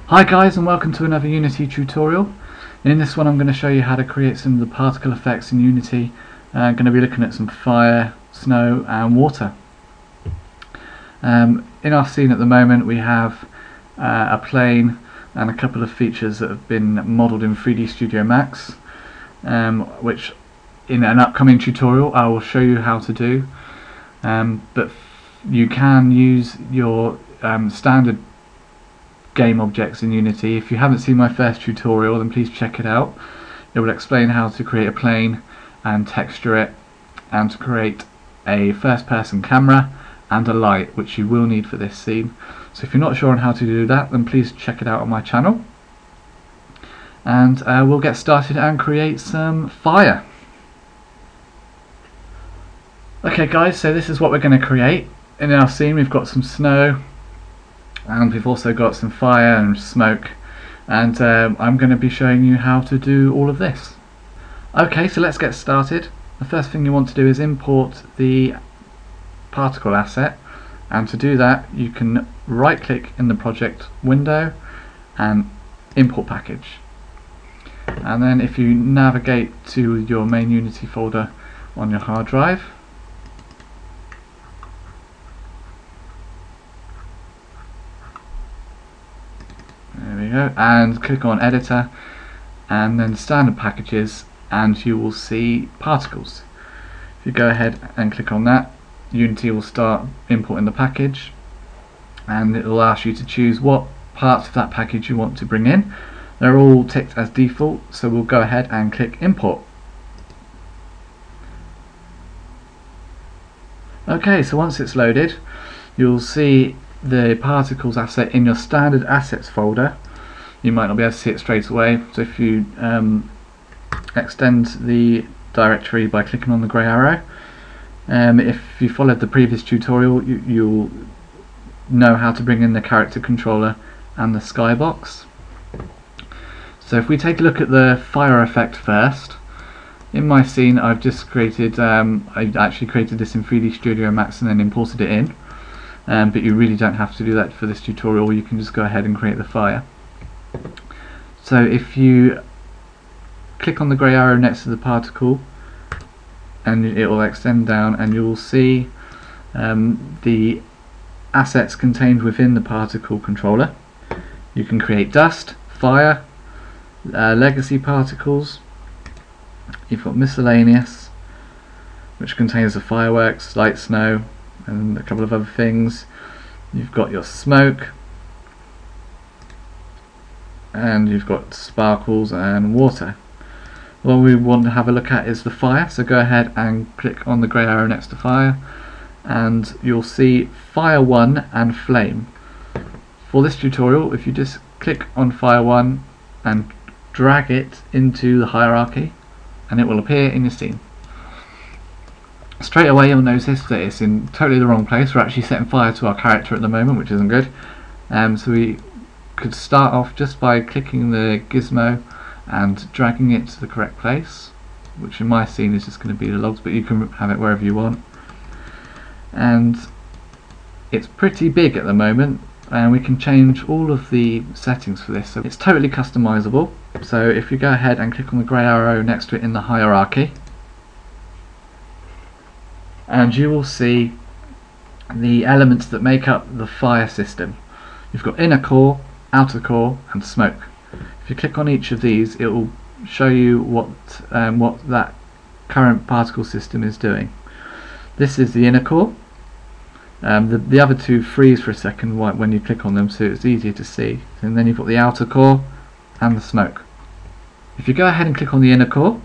Hi guys, and welcome to another Unity tutorial. And in this one I'm going to show you how to create some of the particle effects in Unity. I'm going to be looking at some fire, snow and water. In our scene at the moment we have a plane and a couple of features that have been modelled in 3D Studio Max, which in an upcoming tutorial I will show you how to do. But you can use your standard game objects in Unity. If you haven't seen my first tutorial, then please check it out. It will explain how to create a plane and texture it, and to create a first-person camera and a light, which you will need for this scene. So if you're not sure on how to do that, then please check it out on my channel, and we'll get started and create some fire. Okay guys, so this is what we're going to create. In our scene we've got some snow, and we've also got some fire and smoke, and I'm going to be showing you how to do all of this. Okay, so let's get started. The first thing you want to do is import the particle asset, and to do that you can right click in the project window and import package, and then if you navigate to your main Unity folder on your hard drive, and click on editor and then standard packages, and you will see particles. If you go ahead and click on that, Unity will start importing the package, and it will ask you to choose what parts of that package you want to bring in. They're all ticked as default, so we'll go ahead and click import. Okay, so once it's loaded, you'll see the particles asset in your standard assets folder. You might not be able to see it straight away, so if you extend the directory by clicking on the grey arrow, if you followed the previous tutorial, you'll know how to bring in the character controller and the skybox. So if we take a look at the fire effect first, in my scene I've just created, I actually created this in 3D Studio Max and then imported it in, but you really don't have to do that for this tutorial. You can just go ahead and create the fire. So if you click on the grey arrow next to the particle, and it will extend down, and you will see the assets contained within the particle controller. You can create dust, fire, legacy particles. You've got miscellaneous, which contains the fireworks, light, snow and a couple of other things. You've got your smoke, and you've got sparkles and water. What we want to have a look at is the fire, so go ahead and click on the grey arrow next to fire, and you'll see fire 1 and flame. For this tutorial, if you just click on fire 1 and drag it into the hierarchy, and it will appear in your scene. Straight away you'll notice that it's in totally the wrong place. We're actually setting fire to our character at the moment, which isn't good. So we could start off just by clicking the gizmo and dragging it to the correct place, which in my scene is just going to be the logs, but you can have it wherever you want. And it's pretty big at the moment, and we can change all of the settings for this, so it's totally customizable. So if you go ahead and click on the grey arrow next to it in the hierarchy, and you will see the elements that make up the fire system. You've got inner core, outer core and smoke. If you click on each of these, it will show you what that current particle system is doing. This is the inner core. The other two freeze for a second when you click on them, so it's easier to see. And then you've got the outer core and the smoke. If you go ahead and click on the inner core,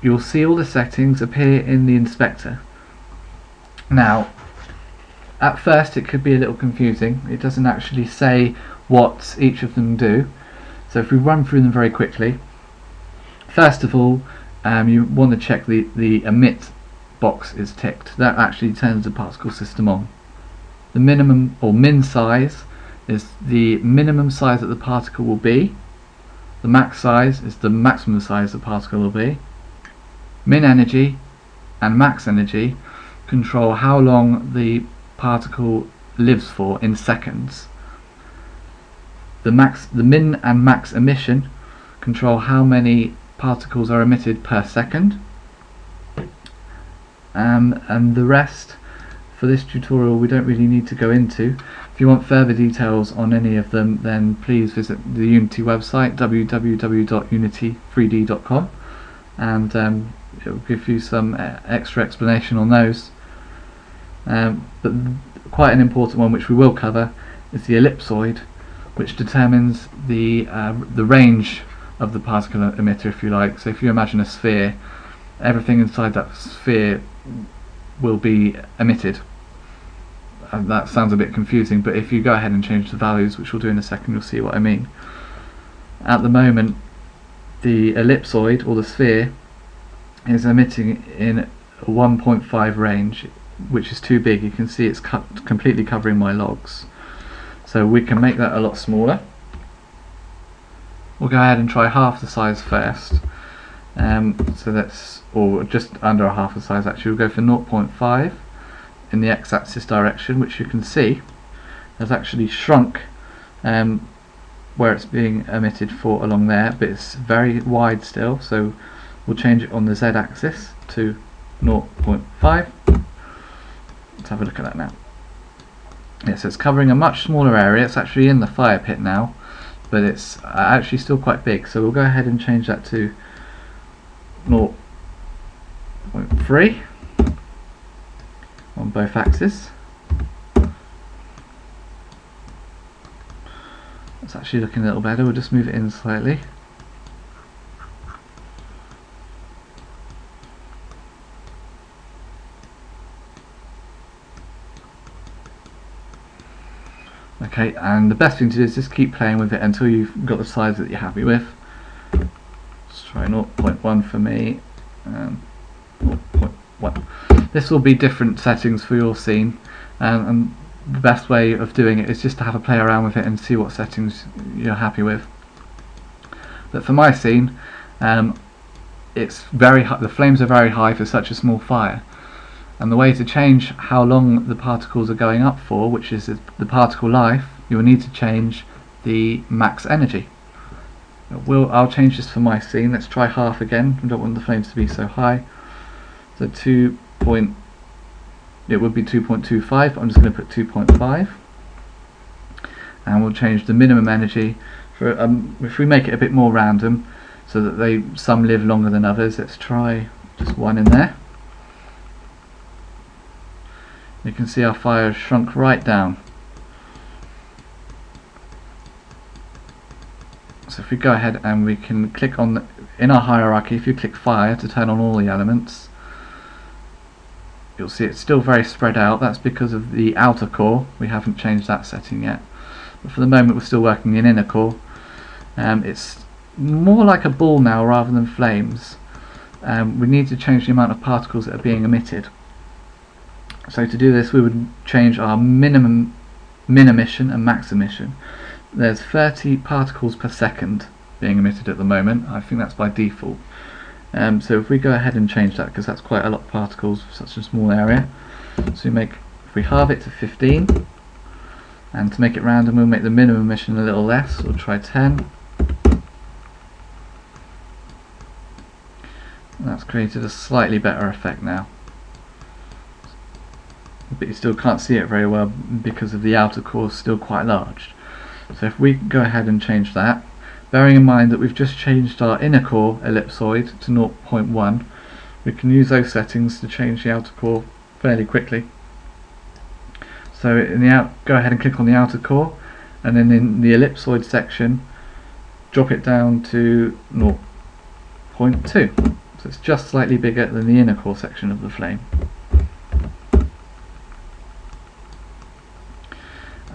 you'll see all the settings appear in the inspector. Now, at first it could be a little confusing. It doesn't actually say what each of them do. So if we run through them very quickly, first of all, you want to check the emit box is ticked. That actually turns the particle system on. The minimum or min size is the minimum size that the particle will be. The max size is the maximum size the particle will be. Min energy and max energy control how long the particle lives for in seconds. the min and max emission control how many particles are emitted per second, and the rest for this tutorial we don't really need to go into. If you want further details on any of them, then please visit the Unity website, www.unity3d.com, and it will give you some extra explanation on those. But quite an important one which we will cover is the ellipsoid, which determines the range of the particle emitter, if you like. So if you imagine a sphere, everything inside that sphere will be emitted. That sounds a bit confusing, but if you go ahead and change the values, which we'll do in a second, you'll see what I mean. At the moment, the ellipsoid, or the sphere, is emitting in a 1.5 range, which is too big. You can see it's completely covering my logs. So we can make that a lot smaller. We'll go ahead and try half the size first. So that's, or just under half the size actually. We'll go for 0.5 in the x-axis direction, which you can see has actually shrunk where it's being emitted for along there, but it's very wide still, so we'll change it on the z-axis to 0.5. Let's have a look at that now. Yes, it's covering a much smaller area. It's actually in the fire pit now, but it's actually still quite big, so we'll go ahead and change that to 0.3 on both axes. It's actually looking a little better. We'll just move it in slightly. Okay, and the best thing to do is just keep playing with it until you've got the size that you're happy with. Let's try 0.1 for me, and 0.1. This will be different settings for your scene, and the best way of doing it is just to have a play around with it and see what settings you're happy with. But for my scene, it's very high, the flames are very high for such a small fire, and the way to change how long the particles are going up for, which is the particle life, you will need to change the max energy. I'll change this for my scene. Let's try half again. I don't want the flames to be so high. So it would be 2.25, but I'm just going to put 2.5, and we'll change the minimum energy for if we make it a bit more random so that some live longer than others. Let's try just one in there. You can see our fire has shrunk right down. So if we go ahead and we can click on in our hierarchy, if you click fire to turn on all the elements, you'll see it's still very spread out. That's because of the outer core. We haven't changed that setting yet, but for the moment we're still working in inner core. It's more like a ball now rather than flames. We need to change the amount of particles that are being emitted. So to do this, we would change our min emission and max emission. There's 30 particles per second being emitted at the moment. I think that's by default. So if we go ahead and change that, because that's quite a lot of particles for such a small area, so if we halve it to 15, and to make it random we'll make the minimum emission a little less. We'll try 10. And that's created a slightly better effect now, but you still can't see it very well because of the outer core is still quite large. So if we go ahead and change that, bearing in mind that we've just changed our inner core ellipsoid to 0.1, we can use those settings to change the outer core fairly quickly. So go ahead and click on the outer core, and then in the ellipsoid section drop it down to 0.2. So it's just slightly bigger than the inner core section of the flame.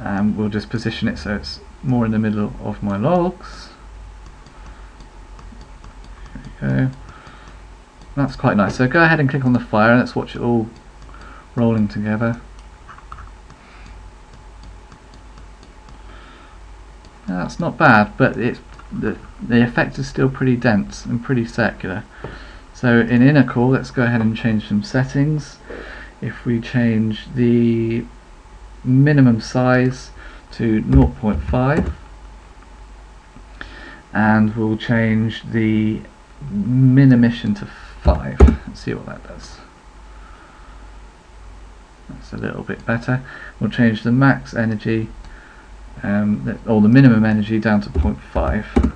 And we'll just position it so it's more in the middle of my logs. There we go. That's quite nice. So go ahead and click on the fire and let's watch it all rolling together. That's not bad, but the effect is still pretty dense and pretty circular. So in inner core, let's go ahead and change some settings. If we change the minimum size to 0.5, and we'll change the min emission to 5. Let's see what that does. That's a little bit better. We'll change the max energy or the minimum energy down to 0.5.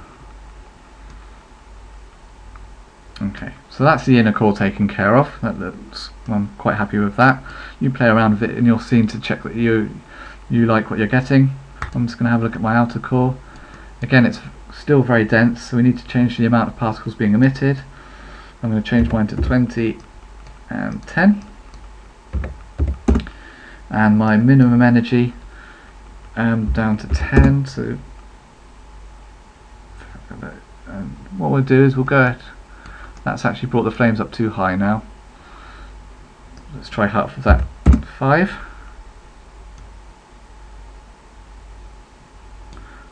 Okay, so that's the inner core taken care of. I'm quite happy with that. You play around with it and you'll see to check that you like what you're getting. I'm just going to have a look at my outer core. Again, it's still very dense, so we need to change the amount of particles being emitted. I'm going to change mine to 20 and 10. And my minimum energy down to 10. So what we'll do is we'll go ahead. That's actually brought the flames up too high now. Let's try half of that. 5.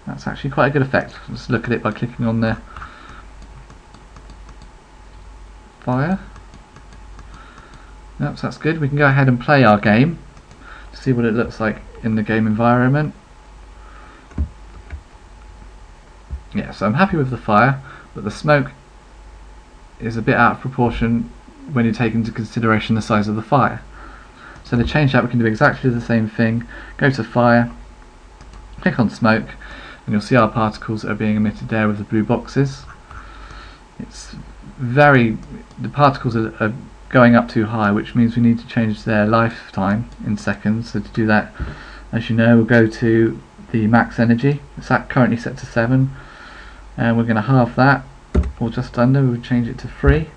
That's actually quite a good effect. Let's look at it by clicking on the fire. Yep, so that's good. We can go ahead and play our game to see what it looks like in the game environment. Yeah, so I'm happy with the fire, but the smoke is a bit out of proportion when you take into consideration the size of the fire. So to change that, we can do exactly the same thing. Go to fire, click on smoke, and you'll see our particles that are being emitted there with the blue boxes. The particles are going up too high, which means we need to change their lifetime in seconds. So to do that, as you know, we'll go to the max energy. It's currently set to 7, and we're going to halve that, or just under. We'll change it to 3,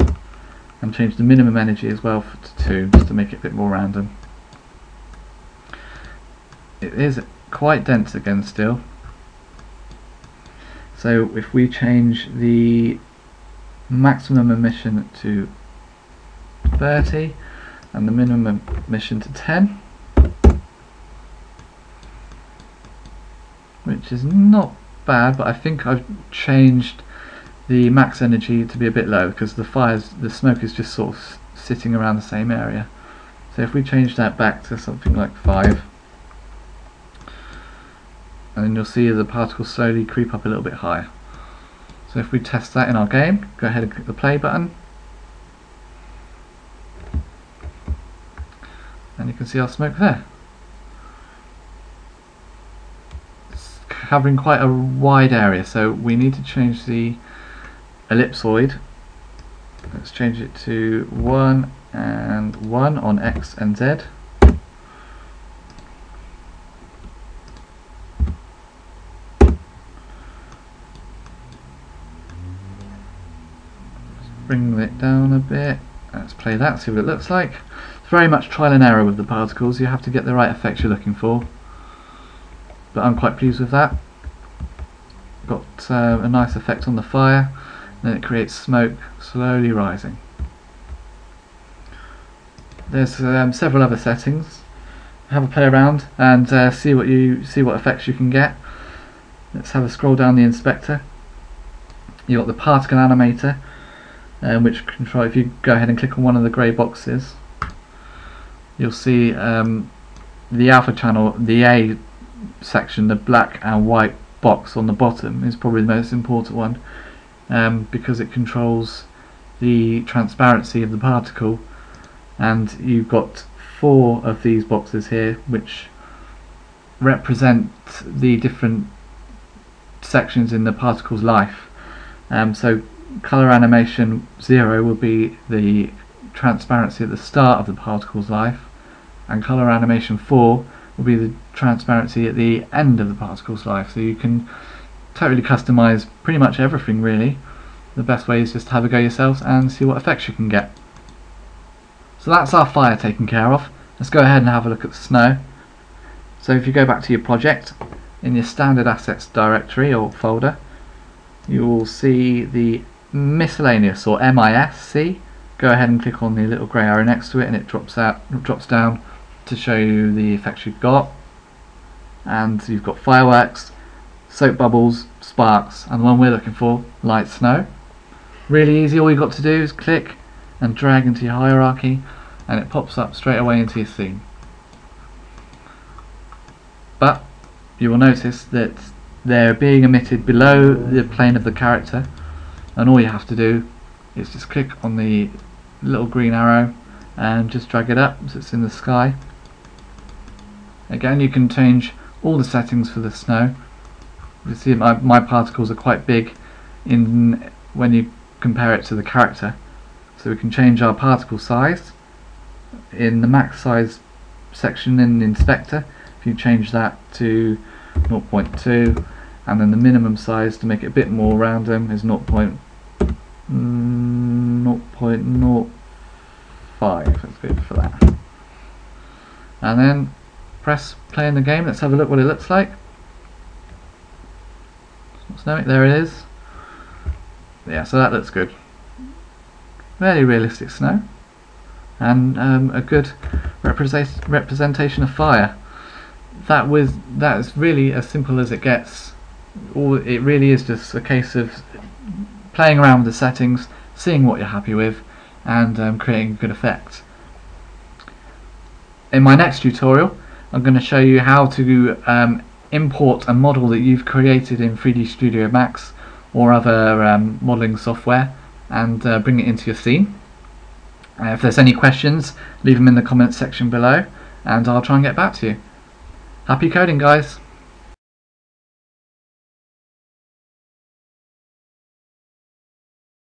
and change the minimum energy as well to 2, just to make it a bit more random. It is quite dense again still. So if we change the maximum emission to 30 and the minimum emission to 10, which is not bad, but I think I've changed the max energy to be a bit low because the smoke is just sort of sitting around the same area. So if we change that back to something like 5, and then you'll see the particles slowly creep up a little bit higher. So if we test that in our game, go ahead and click the play button, and you can see our smoke there. It's covering quite a wide area, so we need to change the ellipsoid. Let's change it to 1 and 1 on X and Z. Bring it down a bit. Let's play that, see what it looks like. It's very much trial and error with the particles. You have to get the right effect you're looking for. But I'm quite pleased with that. Got a nice effect on the fire, and then it creates smoke slowly rising. There's several other settings. Have a play around and see what effects you can get. Let's have a scroll down the inspector. You've got the particle animator, which control. If you go ahead and click on one of the grey boxes, you'll see the alpha channel, the A section, the black and white box on the bottom is probably the most important one, because it controls the transparency of the particle, and you've got 4 of these boxes here which represent the different sections in the particle's life. So color animation 0 will be the transparency at the start of the particle's life, and color animation 4 will be the transparency at the end of the particle's life. So you can totally customize pretty much everything really. The best way is just to have a go yourselves and see what effects you can get. So that's our fire taken care of. Let's go ahead and have a look at the snow. So if you go back to your project, in your standard assets directory or folder, you will see the miscellaneous, or MISC. Go ahead and click on the little grey arrow next to it, and it drops down to show you the effects you've got. And you've got fireworks, soap bubbles, sparks, and the one we're looking for, light snow. Really easy. All you've got to do is click and drag into your hierarchy, and it pops up straight away into your scene. But you will notice that they're being emitted below the plane of the character, and all you have to do is just click on the little green arrow and just drag it up so it's in the sky. Again, you can change all the settings for the snow. You see my particles are quite big when you compare it to the character, so we can change our particle size in the max size section in the inspector. If you change that to 0.2, and then the minimum size to make it a bit more random is 0.05. That's good for that. And then press play in the game. Let's have a look what it looks like. There it is. Yeah, so that looks good. Very realistic snow, and a good representation of fire. That is really as simple as it gets. It really is just a case of playing around with the settings, seeing what you're happy with, and creating a good effect. In my next tutorial, I'm going to show you how to import a model that you've created in 3D Studio Max or other modelling software and bring it into your scene. If there's any questions, leave them in the comments section below and I'll try and get back to you. Happy coding, guys!